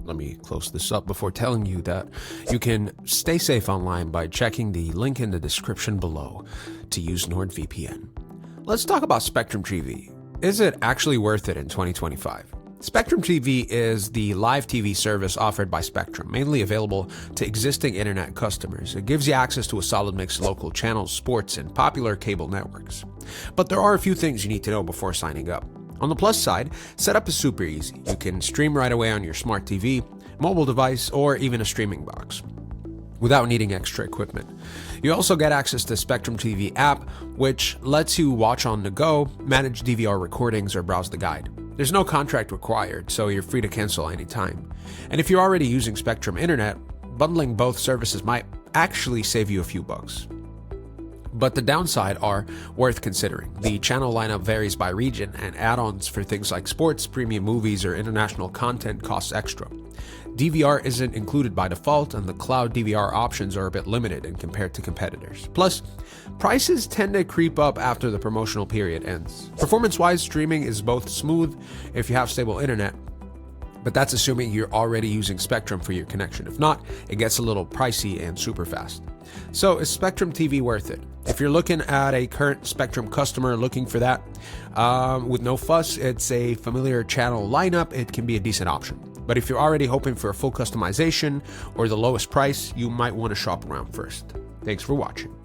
Let me close this up before telling you that you can stay safe online by checking the link in the description below to use NordVPN. Let's talk about Spectrum TV. Is it actually worth it in 2025? Spectrum TV is the live TV service offered by Spectrum, mainly available to existing internet customers. It gives you access to a solid mix of local channels, sports, and popular cable networks. But there are a few things you need to know before signing up. On the plus side, setup is super easy. You can stream right away on your smart TV, mobile device, or even a streaming box without needing extra equipment. You also get access to Spectrum TV app, which lets you watch on the go, manage DVR recordings, or browse the guide. There's no contract required, so you're free to cancel anytime. And if you're already using Spectrum Internet, bundling both services might actually save you a few bucks. But the downside are worth considering. The channel lineup varies by region, and add-ons for things like sports, premium movies, or international content cost extra. DVR isn't included by default, and the cloud DVR options are a bit limited in compared to competitors. Plus, prices tend to creep up after the promotional period ends. Performance-wise, streaming is both smooth if you have stable internet, but that's assuming you're already using Spectrum for your connection. If not, it gets a little pricey and super fast. So is Spectrum TV worth it? If you're looking at a current Spectrum customer looking for that, with no fuss, it's a familiar channel lineup, it can be a decent option. But if you're already hoping for a full customization or the lowest price, you might want to shop around first. Thanks for watching.